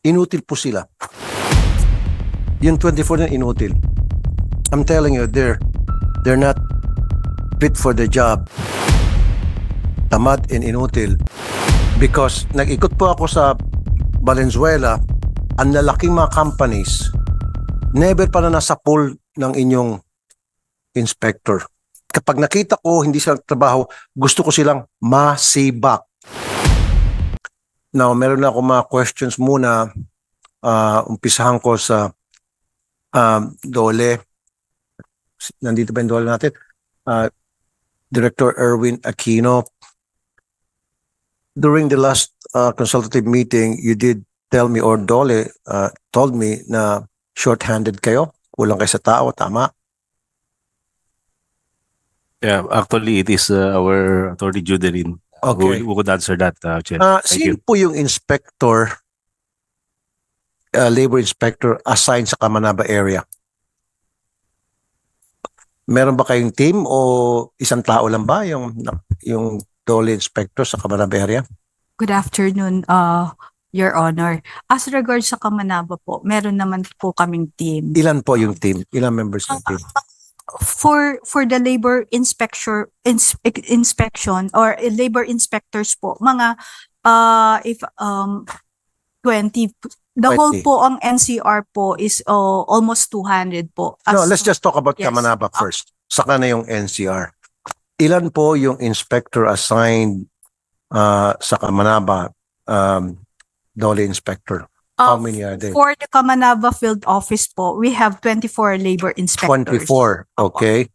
inutil po sila. Yung 24 na inutil. I'm telling you, they're not fit for the job. Tamad and inutil. Because nag-ikot po ako sa Valenzuela, ang lalaking mga companies, never pa na nasa pool ng inyong inspector. Kapag nakita ko hindi sila trabaho, gusto ko silang masibak. Now, meron na ako mga questions muna. Umpisahan ko sa Dole. Nandito ba yung Dole natin? Director Erwin Aquino. During the last consultative meeting, you did tell me, or Dole told me na short-handed kayo. Kulang kayo sa tao, tama? Yeah, actually, it is our Attorney Judeline who could answer that, Chair. Thank Sino you. po yung inspector, labor inspector assigned sa Kamanaba area? Meron ba kayong team o isang tao lang ba yung Dole inspector sa Kamanaba area? Good afternoon, Your Honor. As regards sa Kamanaba po, meron naman po kaming team. Ilan po yung team? Ilan members ng team? For the labor inspection or labor inspectors po, mga 20. The 20. whole po ang NCR po is almost 200 po. No, let's just talk about yes. Kamanaba first. Saka na yung NCR. Ilan po yung inspector assigned sa Kamanaba, Dole inspector? How many are there? For the Kamanaba Field Office po, we have 24 labor inspectors. 24, okay.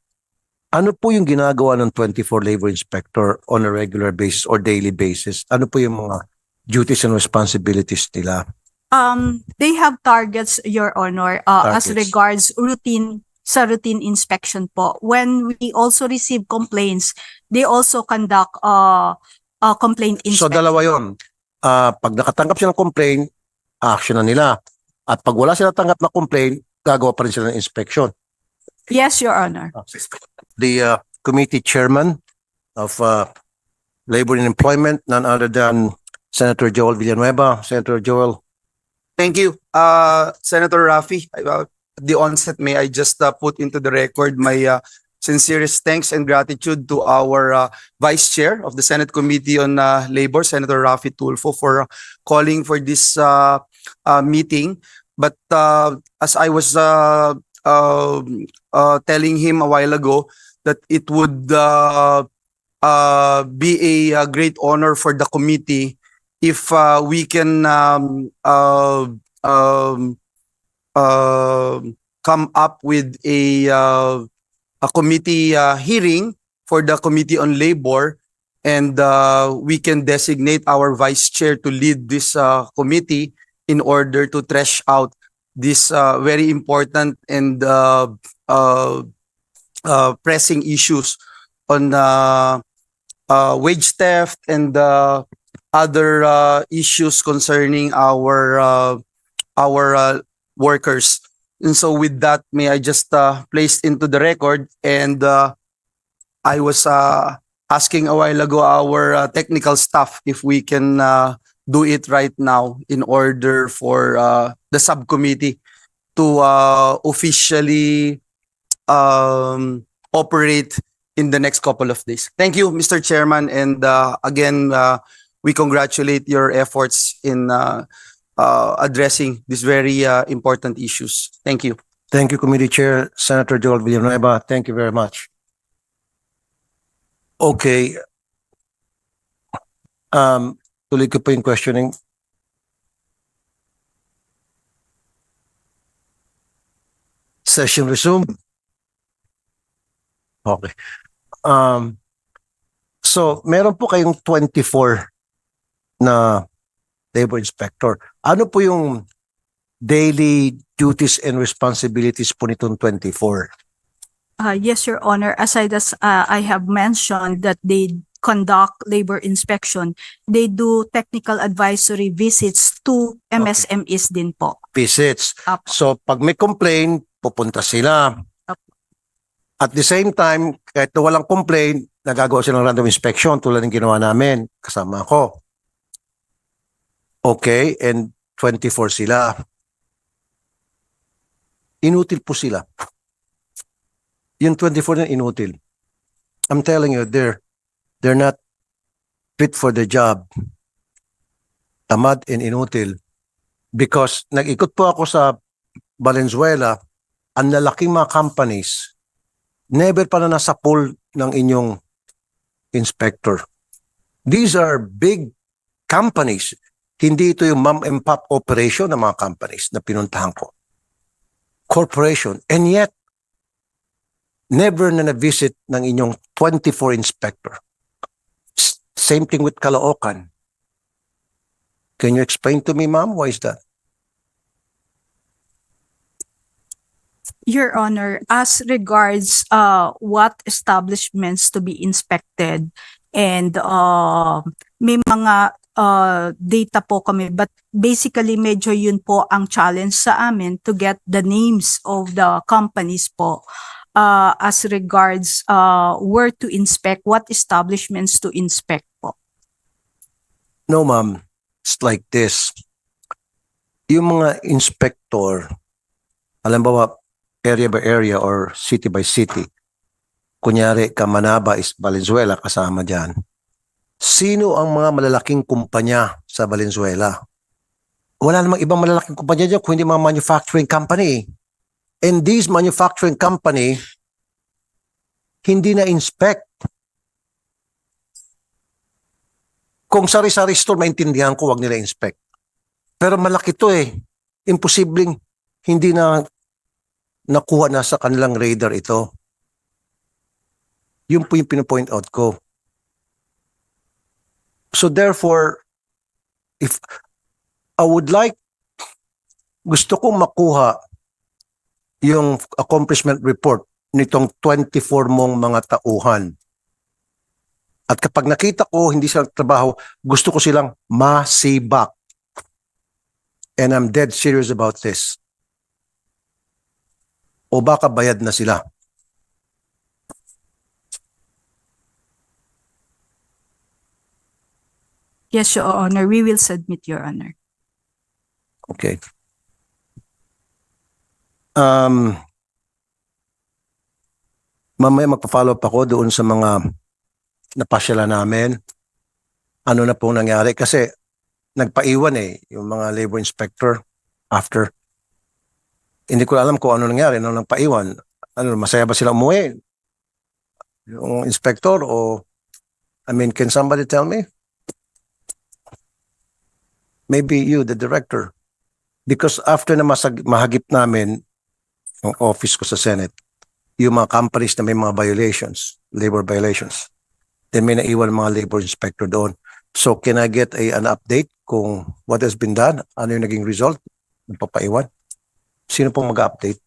Ano po yung ginagawa ng 24 labor inspector on a regular basis or daily basis? Ano po yung mga duties and responsibilities nila? They have targets, Your Honor, as Targets. regards routine inspection po. When we also receive complaints, they also conduct complaint inspection. So dalawa yun. Pag nakatanggap sila ng complaint, action na nila. At pag wala sila tanggap na complaint, gagawa pa rin sila ng inspection. Yes, Your Honor. The committee chairman of Labor and Employment, none other than Senator Joel Villanueva. Senator Joel. Thank you. Senator Rafi, at the onset, may I just put into the record my sincerest thanks and gratitude to our Vice Chair of the Senate Committee on Labor, Senator Rafi Tulfo, for calling for this meeting. But as I was telling him a while ago, that it would be a great honor for the committee if we can come up with a committee hearing for the Committee on Labor, and we can designate our vice chair to lead this committee in order to thresh out this very important and pressing issues on wage theft and other issues concerning our workers. And so with that, may I just place into the record, and I was asking a while ago our technical staff if we can do it right now in order for the subcommittee to officially operate in the next couple of days. Thank you, Mr. Chairman, and again, we congratulate your efforts in addressing these very important issues. Thank you. Thank you, Committee Chair, Senator Joel Villanueva. Thank you very much. Okay. Tuloy ko po yung questioning. Session resume. Okay. So, meron po kayong 24 na labor inspector. Ano po yung daily duties and responsibilities po nitong 24? Yes, Your Honor. Aside as I have mentioned that they conduct labor inspection, they do technical advisory visits to MSMEs din po. Visits. Apo. So, pag may complaint, pupunta sila. Apo. At the same time, kahit na walang complaint, nagagawa sila ng random inspection tulad ng ginawa namin, kasama ko. Okay, and 24 sila. Inutil po sila. Yung 24 na inutil. I'm telling you, they're not fit for the job. Tamad and inutil. Because nag-ikot po ako sa Valenzuela, ang lalaking mga companies, never pa na nasa pool ng inyong inspector. These are big companies. Hindi ito yung mom and pop operation ng mga companies na pinuntahan ko. Corporation. And yet, never na na-visit ng inyong 24 inspector. Same thing with Caloocan. Can you explain to me, ma'am, why is that? Your Honor, as regards what establishments to be inspected and may mga data po kami, but basically medyo yun po ang challenge sa amin to get the names of the companies po as regards where to inspect, what establishments to inspect po. No, ma'am. It's like this. Yung mga inspector, alam ba area by area or city by city, kunyari Kamanaba is Valenzuela kasama dyan. Sino ang mga malalaking kumpanya sa Valenzuela? Wala namang ibang malalaking kumpanya dyan kung hindi mga manufacturing company. And these manufacturing company, hindi na-inspect. Kung sari-sari store, maintindihan ko, wag nila inspect. Pero malaki to eh. Imposibleng hindi na nakuha na sa kanilang radar ito. Yun po yung pinapoint out ko. So therefore, if I would like, gusto kong makuha yung accomplishment report nitong 24 mong mga tauhan. At kapag nakita ko hindi sila trabaho, gusto ko silang masibak. And I'm dead serious about this. O baka bayad na sila. Yes, Your Honor. We will submit, Your Honor. Okay. Mamaya magpa-follow up ako doon sa mga napasyalan namin. Ano na pong nangyari? Kasi nagpaiwan yung mga labor inspector after. Hindi ko alam kung ano nangyari nung nagpaiwan. Ano, masaya ba sila umuwi? Yung inspector o can somebody tell me? Maybe you, the director. Because after na mahagip namin yung office ko sa Senate, yung mga companies na may mga violations, labor violations, then may naiwan mga labor inspector doon. So can I get an update kung what has been done? Ano yung naging result? Nagpapaiwan? Sino pong mag-update?